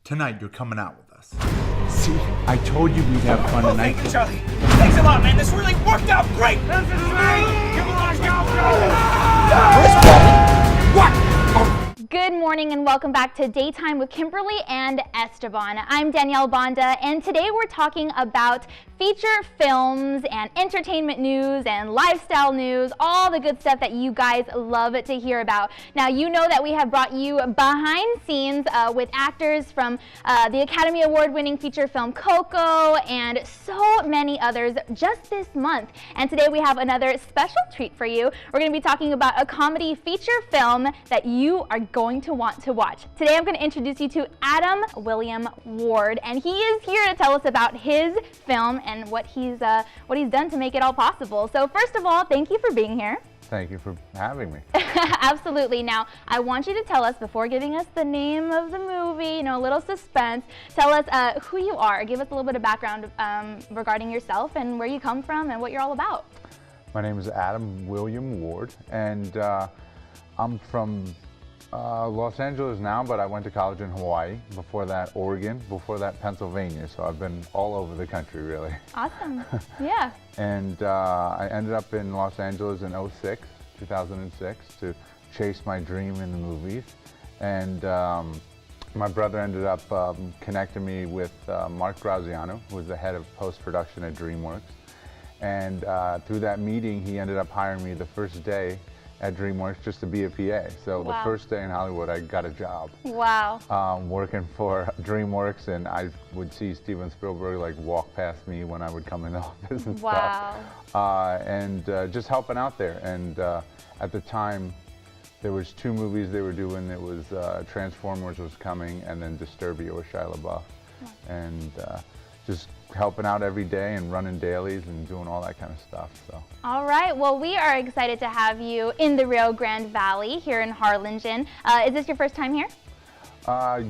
Tonight, you're coming out with us. See, I told you we'd have fun tonight. Thank you, Charlie. Thanks a lot, man. This really worked out great. This is me. Come on, Where's Wally? What? Good morning and welcome back to Daytime with Kimberly and Esteban. I'm Danielle Banda, and today we're talking about feature films and entertainment news and lifestyle news, all the good stuff that you guys love to hear about. Now, you know that we have brought you behind scenes with actors from the Academy Award-winning feature film Coco and so many others just this month. And today we have another special treat for you. We're going to be talking about a comedy feature film that you are going to want to watch. Today I'm going to introduce you to Adam William Ward, and he is here to tell us about his film and what he's done to make it all possible. So first of all, thank you for being here. Thank you for having me. Absolutely. Now, I want you to tell us, before giving us the name of the movie, a little suspense, tell us who you are. Give us a little bit of background regarding yourself and where you come from and what you're all about. My name is Adam William Ward, and I'm from Los Angeles now, but I went to college in Hawaii, before that Oregon, before that Pennsylvania, so I've been all over the country really. Awesome, yeah. And I ended up in Los Angeles in 2006, to chase my dream in the movies. And my brother ended up connecting me with Mark Graziano, who was the head of post-production at DreamWorks. And through that meeting, he ended up hiring me the first day at DreamWorks just to be a PA. So wow. The first day in Hollywood, I got a job. Wow. Working for DreamWorks, and I would see Steven Spielberg like walk past me when I would come in the office and wow. stuff. And just helping out there. And at the time, there was 2 movies they were doing. It was Transformers was coming, and then Disturbia with Shia LaBeouf. Wow. And just helping out every day and running dailies and doing all that kind of stuff. So. All right, well, we are excited to have you in the Rio Grande Valley here in Harlingen. Is this your first time here?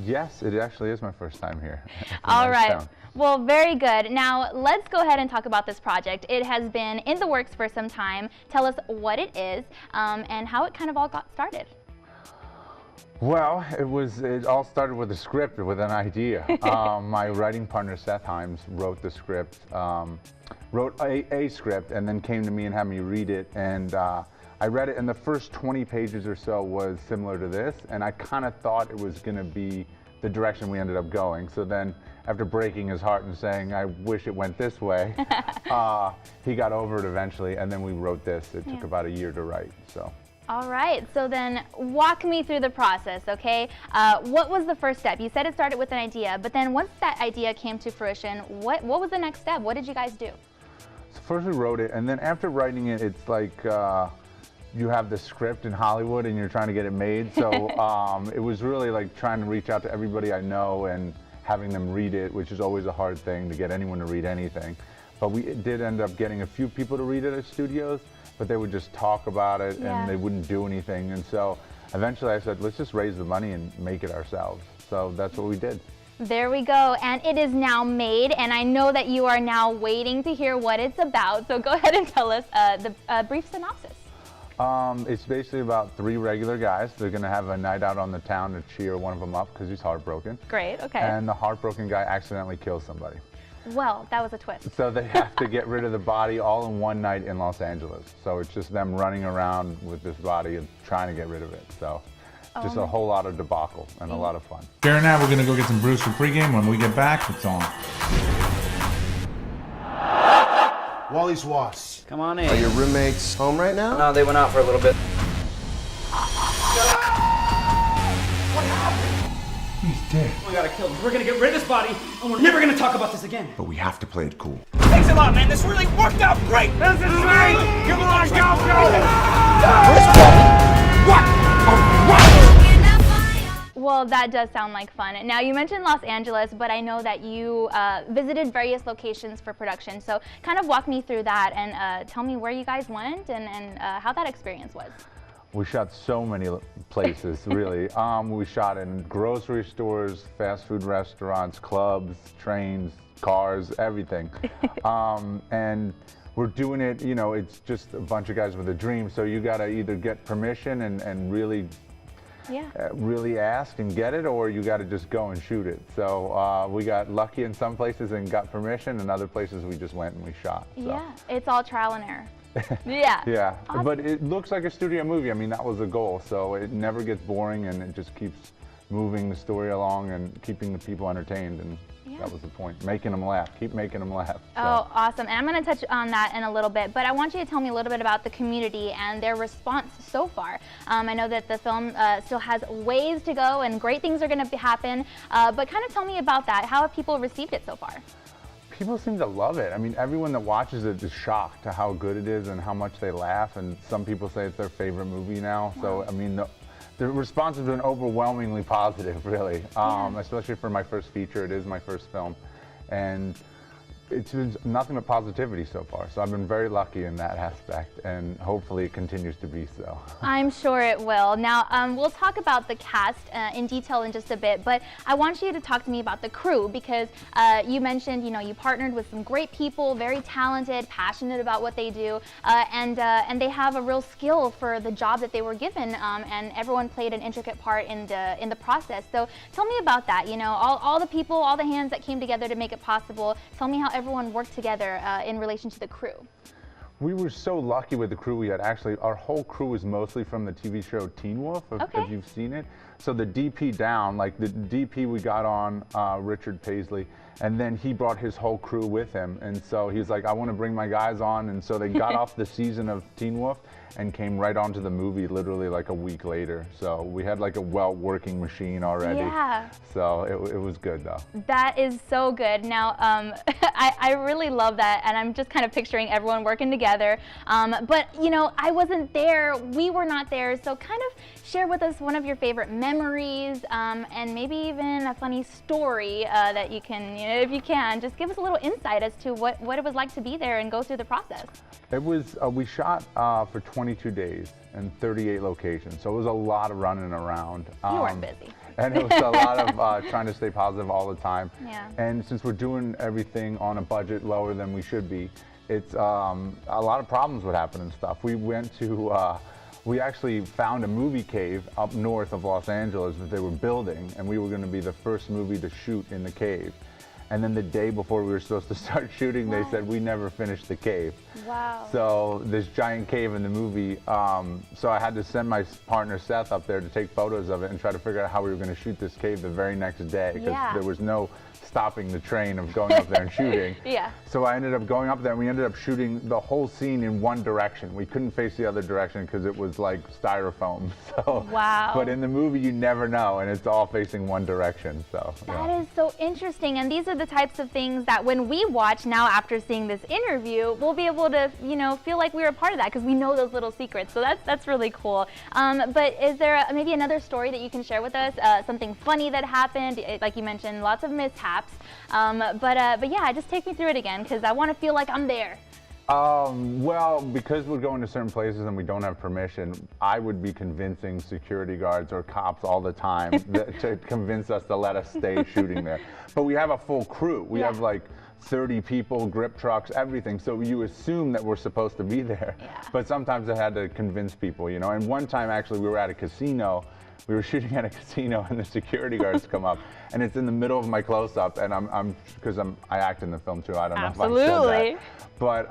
Yes, it actually is my first time here. All right, well, very good. Now, let's go ahead and talk about this project. It has been in the works for some time. Tell us what it is and how it kind of all got started. Well, it all started with a script, with an idea. My writing partner, Seth Himes, wrote the script, wrote a script, and then came to me and had me read it. And I read it, and the first 20 pages or so was similar to this, and I kind of thought it was going to be the direction we ended up going. So then, after breaking his heart and saying, I wish it went this way, he got over it eventually, and then we wrote this. It took about a year to write, so. All right, so then walk me through the process, okay? What was the first step? You said it started with an idea, but then once that idea came to fruition, what was the next step? What did you guys do? So first we wrote it, and then after writing it, it's like you have the script in Hollywood and you're trying to get it made. So it was really like trying to reach out to everybody I know and having them read it, which is always a hard thing to get anyone to read anything. But we did end up getting a few people to read it at studios, but they would just talk about it and they wouldn't do anything. And so eventually I said, let's just raise the money and make it ourselves. So that's what we did. There we go, and it is now made, and I know that you are now waiting to hear what it's about. So go ahead and tell us the brief synopsis. It's basically about 3 regular guys. They're gonna have a night out on the town to cheer one of them up because he's heartbroken. Great, okay. And the heartbroken guy accidentally kills somebody. Well, that was a twist. So they have to get rid of the body all in one night in Los Angeles. So it's just them running around with this body and trying to get rid of it. So just a whole lot of debacle and a lot of fun. Here now, we're gonna go get some brews for pregame. When we get back, it's on. Wally's was. Come on in. Are your roommates home right now? No, they went out for a little bit. He's dead. We gotta kill him. We're gonna get rid of this body, and we're never gonna talk about this again. But we have to play it cool. Thanks a lot, man. This really worked out great. This is me. Come on, Where's Wally? What? Well, that does sound like fun. Now, you mentioned Los Angeles, but I know that you visited various locations for production. So kind of walk me through that and tell me where you guys went and how that experience was. We shot so many places, really. We shot in grocery stores, fast food restaurants, clubs, trains, cars, everything. And we're doing it, you know, it's just a bunch of guys with a dream, so you gotta either get permission and really really ask and get it, or you got to just go and shoot it. So we got lucky in some places and got permission, and other places we just went and we shot. So. Yeah, it's all trial and error. Yeah. Yeah, Awesome. but it looks like a studio movie. I mean, that was the goal. So it never gets boring, and it just keeps moving the story along and keeping the people entertained. And that was the point, making them laugh, keep making them laugh. So. Oh, awesome. And I'm going to touch on that in a little bit, but I want you to tell me a little bit about the community and their response so far. I know that the film still has ways to go and great things are going to happen, but kind of tell me about that. How have people received it so far? People seem to love it. I mean, everyone that watches it is shocked to how good it is and how much they laugh, and some people say it's their favorite movie now. Wow. So, I mean, the response has been overwhelmingly positive, really, especially for my first feature. It is my first film, and it's been nothing but positivity so far. So I've been very lucky in that aspect, and hopefully it continues to be so. I'm sure it will. Now, we'll talk about the cast in detail in just a bit, but I want you to talk to me about the crew, because you mentioned, you know, you partnered with some great people, very talented, passionate about what they do, and they have a real skill for the job that they were given, and everyone played an intricate part in the process. So tell me about that. You know, all the people, all the hands that came together to make it possible. Tell me how everyone worked together in relation to the crew. We were so lucky with the crew we had. Actually, our whole crew is mostly from the TV show Teen Wolf, if you've seen it. So the DP down, like the DP we got on, Richard Paisley, and then he brought his whole crew with him. And so he's like, I want to bring my guys on. And so they got off the season of Teen Wolf and came right onto the movie literally like a week later. So we had like a well-working machine already. Yeah. So it was good though. That is so good. Now, I really love that, and I'm just kind of picturing everyone working together. But, you know, I wasn't there. We were not there. So kind of share with us one of your favorite memories, and maybe even a funny story that you can, you know, if you can, just give us a little insight as to what it was like to be there and go through the process. It was, we shot for 22 days and 38 locations, so it was a lot of running around. You weren't busy. And it was a lot of trying to stay positive all the time. Yeah. And since we're doing everything on a budget lower than we should be, it's a lot of problems would happen and stuff. We went to, we actually found a movie cave up north of Los Angeles that they were building, and we were going to be the first movie to shoot in the cave. And then the day before we were supposed to start shooting, they said we never finished the cave. Wow. So this giant cave in the movie, so I had to send my partner Seth up there to take photos of it and try to figure out how we were going to shoot this cave the very next day, because there was no stopping the train of going up there and shooting. Yeah. So I ended up going up there and we ended up shooting the whole scene in one direction. We couldn't face the other direction because it was like styrofoam. So, wow. But in the movie you never know, and it's all facing one direction. So that is so interesting, and these are the types of things that when we watch now after seeing this interview, we'll be able to, you know, feel like we were a part of that because we know those little secrets. So that's really cool. But is there maybe another story that you can share with us? Something funny that happened, like you mentioned, lots of mishaps. But yeah, just take me through it again because I want to feel like I'm there. Well, because we're going to certain places and we don't have permission, I would be convincing security guards or cops all the time to convince us to let us stay shooting there. But we have a full crew. We have like 30 people, grip trucks, everything. So you assume that we're supposed to be there. Yeah. But sometimes I had to convince people, you know. And one time actually we were at a casino. We were shooting at a casino and the security guards come up, and it's in the middle of my close-up, and I act in the film too. I don't know if I said that. But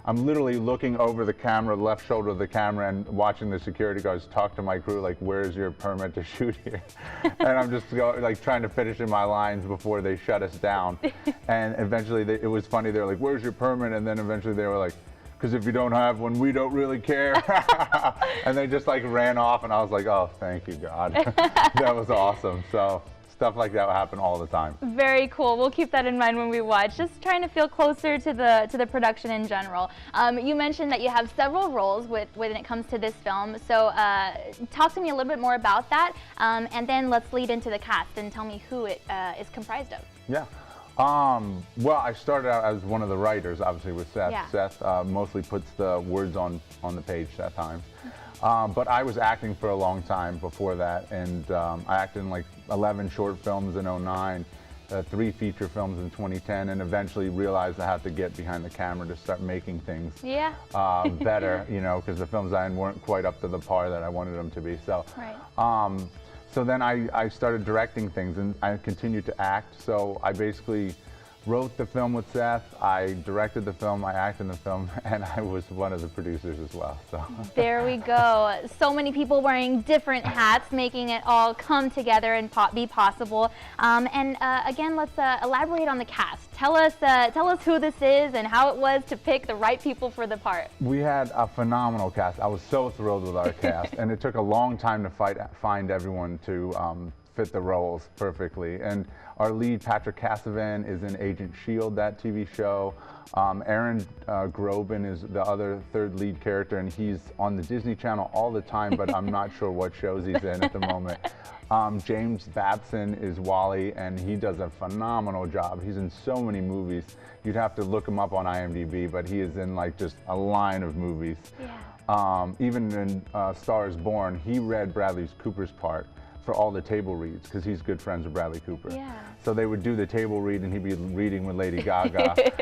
I'm literally looking over the camera, left shoulder of the camera, and watching the security guards talk to my crew, like, where's your permit to shoot here? And I'm just like trying to finish in my lines before they shut us down. And eventually, it was funny. They were like, where's your permit? And then eventually they were like, because if you don't have one, we don't really care. And they just like ran off, and I was like, oh, thank you, God. That was awesome. So stuff like that will happen all the time. Very cool. We'll keep that in mind when we watch. Just trying to feel closer to the production in general. You mentioned that you have several roles when it comes to this film. So talk to me a little bit more about that, and then let's lead into the cast and tell me who it is comprised of. Yeah. Well, I started out as one of the writers, obviously, with Seth. Yeah. Seth mostly puts the words on the page at times. But I was acting for a long time before that, and I acted in like 11 short films in '09, 3 feature films in 2010, and eventually realized I had to get behind the camera to start making things better, you know, because the films I had weren't quite up to the par that I wanted them to be. So, so then I started directing things, and I continued to act. So I basically wrote the film with Seth, I directed the film, I acted in the film, and I was one of the producers as well. So there we go. So many people wearing different hats, making it all come together and be possible. Again, let's elaborate on the cast. Tell us who this is and how it was to pick the right people for the part. We had a phenomenal cast. I was so thrilled with our cast, and it took a long time to find everyone to fit the roles perfectly. And our lead, Patrick Cassavan, is in Agent S.H.I.E.L.D., that TV show. Aaron Groban is the other third lead character, and he's on the Disney Channel all the time, but I'm not sure what shows he's in at the moment. James Babson is Wally, and he does a phenomenal job. He's in so many movies. You'd have to look him up on IMDb, but he is in like just a line of movies. Yeah. Even in Star is Born, he read Bradley Cooper's part for all the table reads, because he's good friends with Bradley Cooper. Yeah. So they would do the table read, and he'd be reading with Lady Gaga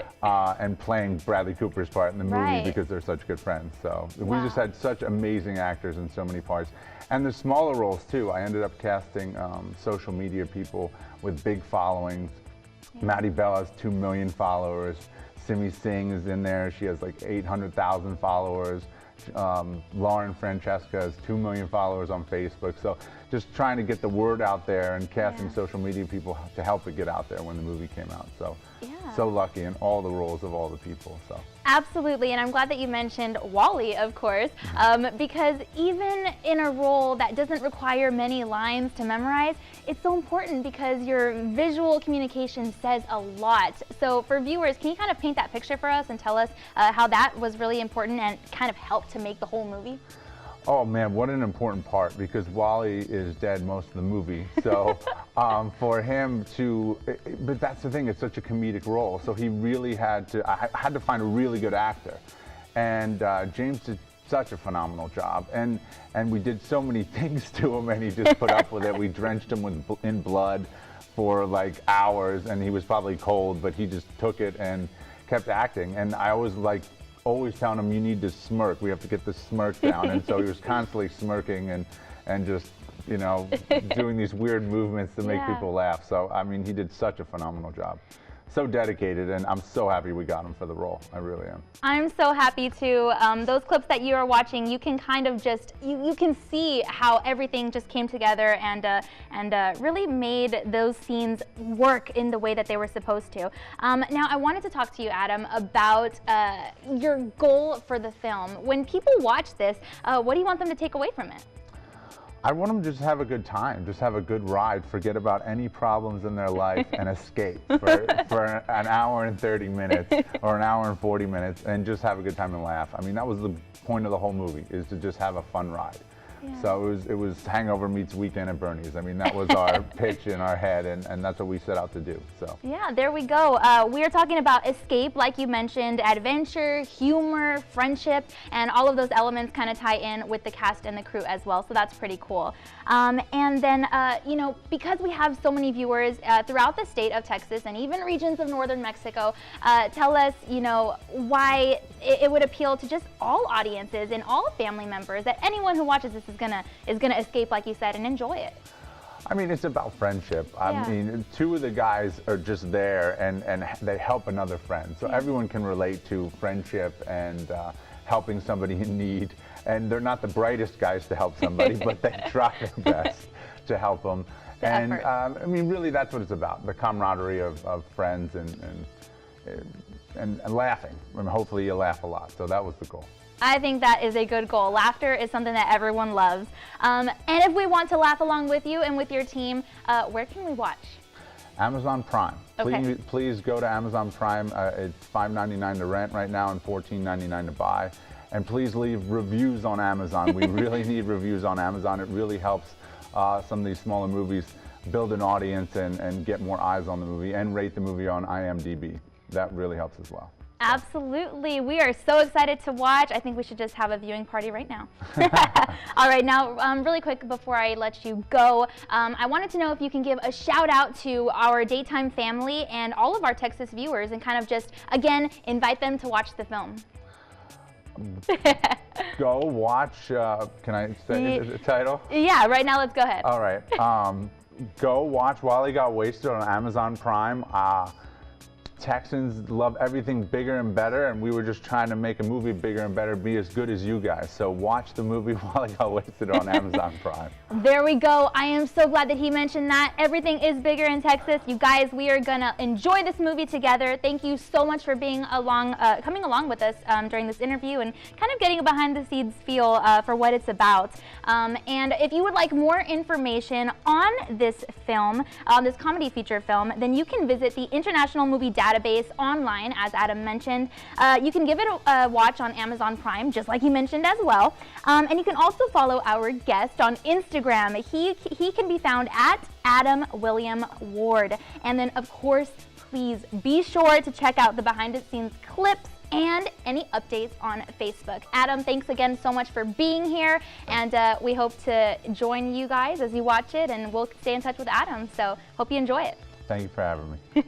and playing Bradley Cooper's part in the movie because they're such good friends. So we just had such amazing actors in so many parts. And the smaller roles too. I ended up casting social media people with big followings. Maddie Bella has 2 million followers. Simi Singh is in there. She has like 800,000 followers. Lauren Francesca has 2 million followers on Facebook. So just trying to get the word out there and casting social media people to help it get out there when the movie came out. So so lucky in all the roles of all the people. So absolutely, and I'm glad that you mentioned Wally, of course, because even in a role that doesn't require many lines to memorize, it's so important because your visual communication says a lot. So for viewers, can you kind of paint that picture for us and tell us how that was really important and kind of helped to make the whole movie? Oh man, what an important part, because Wally is dead most of the movie. So for him to, but that's the thing, it's such a comedic role. So he really had to, I had to find a really good actor. And James did such a phenomenal job. And we did so many things to him, and he just put up with it. We drenched him in blood for like hours, and he was probably cold, but he just took it and kept acting. And I was like, always telling him, you need to smirk. We have to get the smirk down. And so he was constantly smirking and just, you know, doing these weird movements to make people laugh. So, I mean, he did such a phenomenal job. So dedicated, and I'm so happy we got him for the role. I really am. I'm so happy too. Those clips that you are watching, you can kind of just, you can see how everything just came together and really made those scenes work in the way that they were supposed to. Now, I wanted to talk to you, Adam, about your goal for the film. When people watch this, what do you want them to take away from it? I want them to just have a good time, just have a good ride, forget about any problems in their life and escape for an hour and 30 minutes or an hour and 40 minutes and just have a good time and laugh. I mean, that was the point of the whole movie, is to just have a fun ride. Yeah. So it was Hangover meets Weekend at Bernie's. I mean, that was our pitch in our head, and that's what we set out to do. So yeah, there we go. We are talking about escape, like you mentioned, adventure, humor, friendship, and all of those elements kind of tie in with the cast and the crew as well. So that's pretty cool. And then, you know, because we have so many viewers throughout the state of Texas and even regions of northern Mexico, tell us, you know, why it would appeal to just all audiences and all family members, that anyone who watches this is gonna escape, like you said, and enjoy it. I mean, it's about friendship. I mean, 2 of the guys are just there, and they help another friend. So everyone can relate to friendship and helping somebody in need. And they're not the brightest guys to help somebody, but they try their best to help them. And I mean, really, that's what it's about: the camaraderie of friends and laughing. I mean, hopefully, you laugh a lot. So that was the goal. I think that is a good goal. Laughter is something that everyone loves. And if we want to laugh along with you and with your team, where can we watch? Amazon Prime. Okay. Please go to Amazon Prime. It's $5.99 to rent right now and $14.99 to buy. And please leave reviews on Amazon. We really need reviews on Amazon. It really helps some of these smaller movies build an audience and get more eyes on the movie, and rate the movie on IMDb. That really helps as well. Absolutely. We are so excited to watch. I think we should just have a viewing party right now. All right, now really quick before I let you go, I wanted to know if you can give a shout out to our Daytime family and all of our Texas viewers and kind of just, again, invite them to watch the film. Go watch, can I say the title? Yeah, right now let's go ahead. All right. Go watch Wally Got Wasted on Amazon Prime. Texans love everything bigger and better, and we were just trying to make a movie bigger and better, be as good as you guys. So watch the movie Wally Got Wasted on Amazon Prime. There we go. I am so glad that he mentioned that. Everything is bigger in Texas. You guys, we are gonna enjoy this movie together. Thank you so much for being coming along with us during this interview and kind of getting a behind the scenes feel for what it's about. And if you would like more information on this film, this comedy feature film, then you can visit the International Movie Database online, as Adam mentioned. You can give it a watch on Amazon Prime, just like he mentioned as well. And you can also follow our guest on Instagram. He can be found at Adam William Ward. And then, of course, please be sure to check out the behind the scenes clips and any updates on Facebook. Adam, thanks again so much for being here, and we hope to join you guys as you watch it, and we'll stay in touch with Adam. So hope you enjoy it. Thank you for having me.